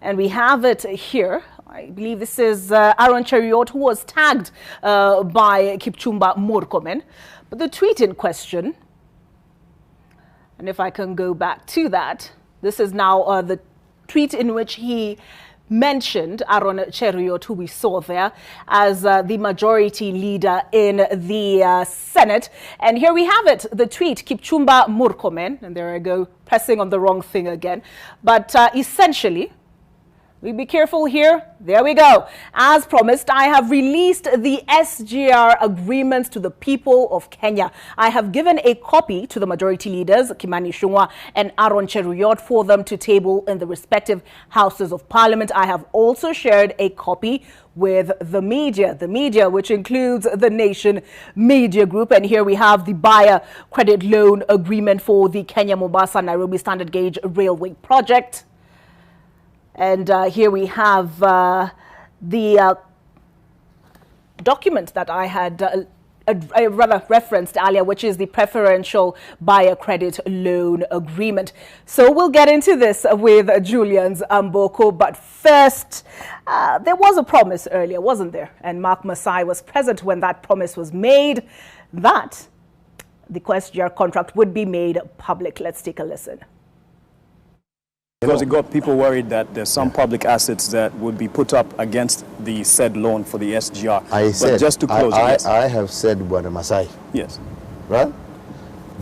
And we have it here. I believe this is Aaron Cheriot, who was tagged by Kipchumba Murkomen. But the tweet in question, and if I can go back to that, this is now the tweet in which he mentioned Aaron Cheriot, who we saw there, as the majority leader in the Senate. And here we have it, the tweet, Kipchumba Murkomen, and there I go, pressing on the wrong thing again. But essentially, we be careful here. There we go. As promised, I have released the SGR agreements to the people of Kenya. I have given a copy to the majority leaders, Kimani Ichung'wah and Aaron Cheriot, for them to table in the respective houses of parliament. I have also shared a copy with the media which includes the Nation Media Group. And here we have the buyer credit loan agreement for the Kenya-Mombasa-Nairobi Standard Gauge Railway project. And here we have the document that I had rather referenced earlier, which is the preferential buyer credit loan agreement. So we'll get into this with Julian's Mboko. But first, there was a promise earlier, wasn't there? And Mark Masai was present when that promise was made, that the SGR contract would be made public. Let's take a listen. Because it got people worried that there's some public assets that would be put up against the said loan for the SGR. But just to close, yes. I have said, Bwana Masai. Yes. Right?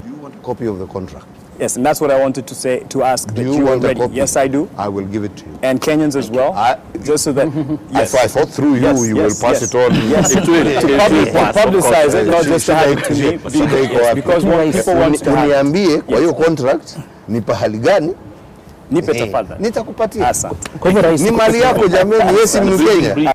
Do you want a copy of the contract? Yes, and that's what I wanted to say, to ask. Do you want a copy? Yes, I do. I will give it to you. And Kenyans as well? Just so that... yes. If I thought through you, you will pass it on. Yes, to publicize it, not just to have it to me. Because when people want to have... Uniambie, kwa hiyo contract, ni pahali gani? Nipe tafadhali. Nitakupatia. Asante. Ni mali yako jameni, yesi Mkenya.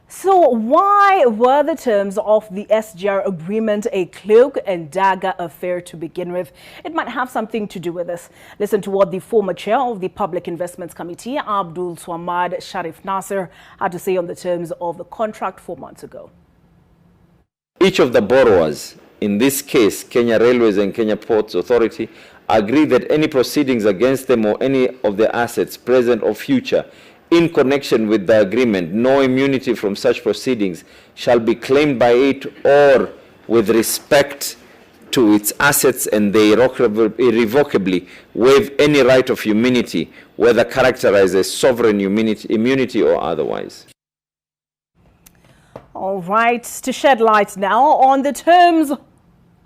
So why were the terms of the SGR agreement a cloak and dagger affair to begin with? It might have something to do with this. Listen to what the former chair of the Public Investments Committee, Abdul Swamad Sharif Nasser, had to say on the terms of the contract 4 months ago. Each of the borrowers, in this case Kenya Railways and Kenya Ports Authority, agree that any proceedings against them or any of their assets, present or future, in connection with the agreement, no immunity from such proceedings shall be claimed by it or with respect to its assets, and they irrevocably waive any right of immunity, whether characterized as sovereign immunity or otherwise. All right, to shed light now on the terms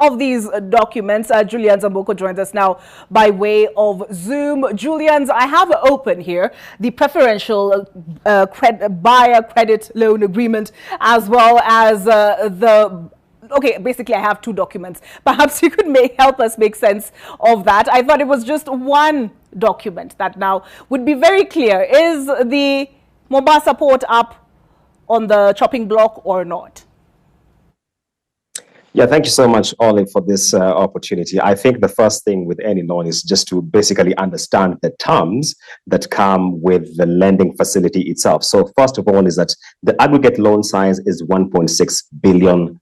of these documents, Julian Mboko joins us now by way of Zoom. Julian, I have open here the preferential buyer credit loan agreement, as well as okay, basically I have two documents. Perhaps you could help us make sense of that. I thought it was just one document that now would be very clear. Is the Mombasa port up on the chopping block or not? Yeah, thank you so much, Ollie, for this opportunity. I think the first thing with any loan is just to basically understand the terms that come with the lending facility itself. So first of all is that the aggregate loan size is $1.6 billion.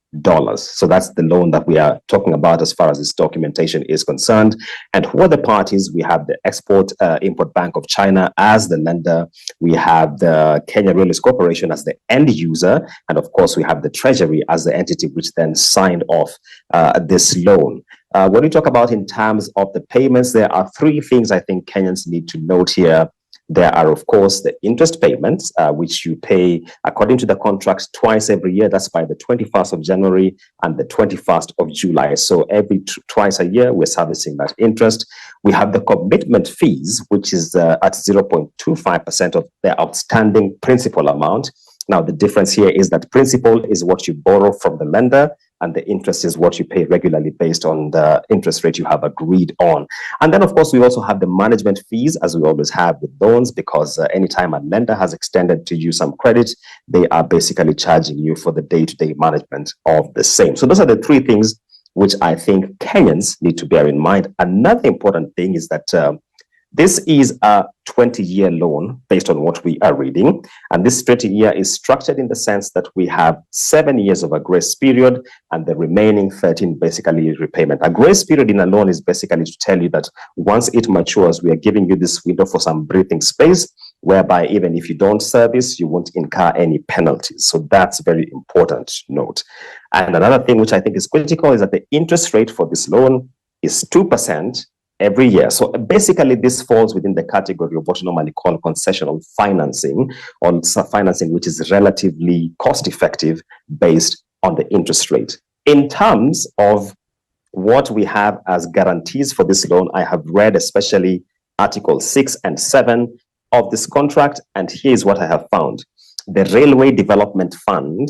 So that's the loan that we are talking about as far as this documentation is concerned. And who are the parties? We have the Export-Import Bank of China as the lender. We have the Kenya Railways Corporation as the end user. And of course, we have the Treasury as the entity which then signed off this loan. When we talk about in terms of the payments, there are three things I think Kenyans need to note here. There are, of course, the interest payments, which you pay according to the contract twice every year. That's by the 21st of January and the 21st of July. So twice a year, we're servicing that interest. We have the commitment fees, which is at 0.25% of the outstanding principal amount. Now, the difference here is that principal is what you borrow from the lender, and the interest is what you pay regularly based on the interest rate you have agreed on. And then, of course, we also have the management fees, as we always have with loans, because anytime a lender has extended to you some credit, they are basically charging you for the day-to-day management of the same. So those are the three things which I think Kenyans need to bear in mind. Another important thing is that This is a 20-year loan based on what we are reading. And this 20-year is structured in the sense that we have 7 years of a grace period and the remaining 13 basically repayment. A grace period in a loan is basically to tell you that once it matures, we are giving you this window for some breathing space, whereby even if you don't service, you won't incur any penalties. So that's very important to note. And another thing which I think is critical is that the interest rate for this loan is 2% every year. So basically, this falls within the category of what you normally call concessional financing, or financing which is relatively cost-effective based on the interest rate. In terms of what we have as guarantees for this loan, I have read especially Article 6 and 7 of this contract, and here's what I have found. The Railway Development Fund,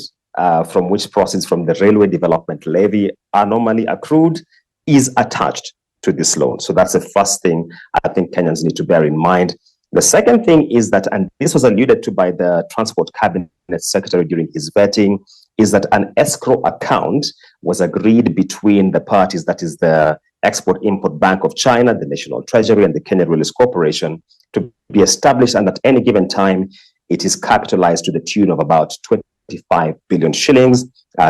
from which proceeds from the Railway Development Levy are normally accrued, is attached to this loan. So that's the first thing I think Kenyans need to bear in mind. The second thing is that, and this was alluded to by the Transport Cabinet Secretary during his vetting, is that an escrow account was agreed between the parties, that is the Export-Import Bank of China, the National Treasury, and the Kenya Railways Corporation, to be established, and at any given time, it is capitalized to the tune of about 25 billion shillings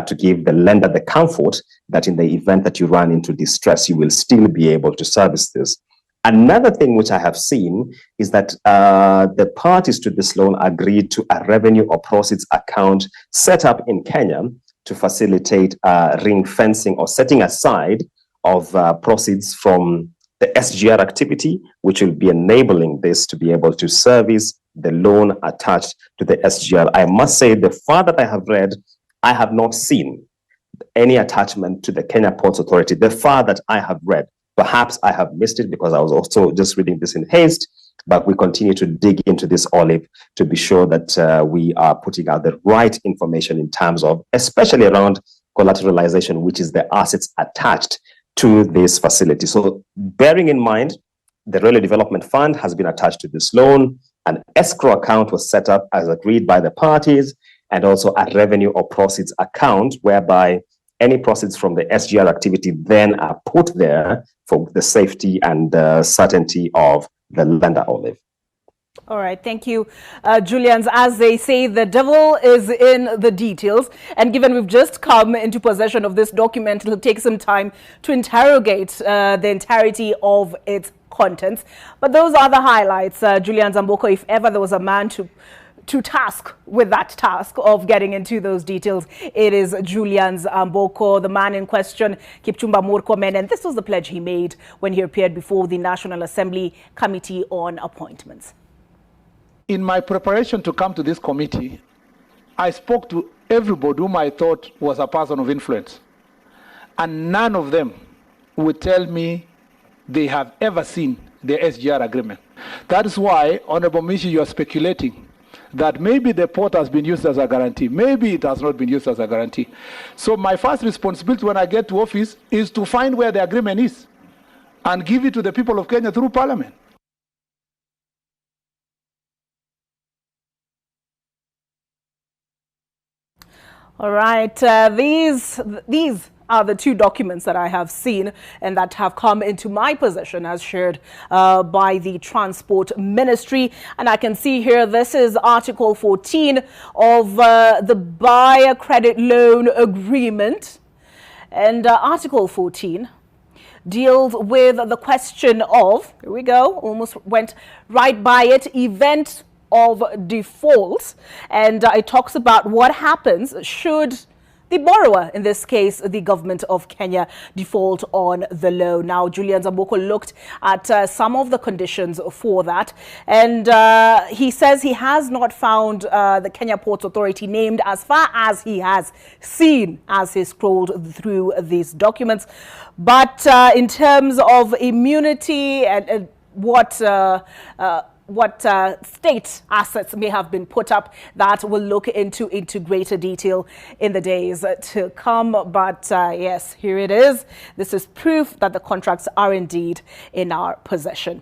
to give the lender the comfort that in the event that you run into distress, you will still be able to service this. Another thing which I have seen is that the parties to this loan agreed to a revenue or proceeds account set up in Kenya to facilitate ring fencing or setting aside of proceeds from the SGR activity, which will be enabling this to be able to service the loan attached to the SGR. I must say, the far that I have read, I have not seen any attachment to the Kenya Ports Authority. The far that I have read, perhaps I have missed it because I was also just reading this in haste, but we continue to dig into this, Olive, to be sure that we are putting out the right information in terms of, especially around collateralization, which is the assets attached to this facility. So bearing in mind, the Railway Development Fund has been attached to this loan, an escrow account was set up as agreed by the parties, and also a revenue or proceeds account whereby any proceeds from the SGR activity then are put there for the safety and certainty of the lender, Olive. All right, thank you, Julians. As they say, the devil is in the details. And given we've just come into possession of this document, it'll take some time to interrogate the entirety of its contents. But those are the highlights, Julian Zamboko. If ever there was a man to task with that task of getting into those details, it is Julian Zamboko, the man in question, Kipchumba Murkomen. And this was the pledge he made when he appeared before the National Assembly Committee on Appointments. In my preparation to come to this committee, I spoke to everybody whom I thought was a person of influence. And none of them would tell me they have ever seen the SGR agreement. That is why, Honorable Mishi, you are speculating that maybe the port has been used as a guarantee. Maybe it has not been used as a guarantee. So my first responsibility when I get to office is to find where the agreement is and give it to the people of Kenya through Parliament. All right, these are the two documents that I have seen and that have come into my possession as shared by the Transport Ministry. And I can see here, this is Article 14 of the Buyer Credit Loan Agreement. And Article 14 deals with the question of, here we go, almost went right by it, event of default, and it talks about what happens should the borrower, in this case the government of Kenya, default on the loan. Now, Julian Zamboko looked at some of the conditions for that, and he says he has not found the Kenya Ports Authority named as far as he has seen as he scrolled through these documents. But in terms of immunity and what state assets may have been put up, that we'll look into greater detail in the days to come. But yes, here it is. This is proof that the contracts are indeed in our possession.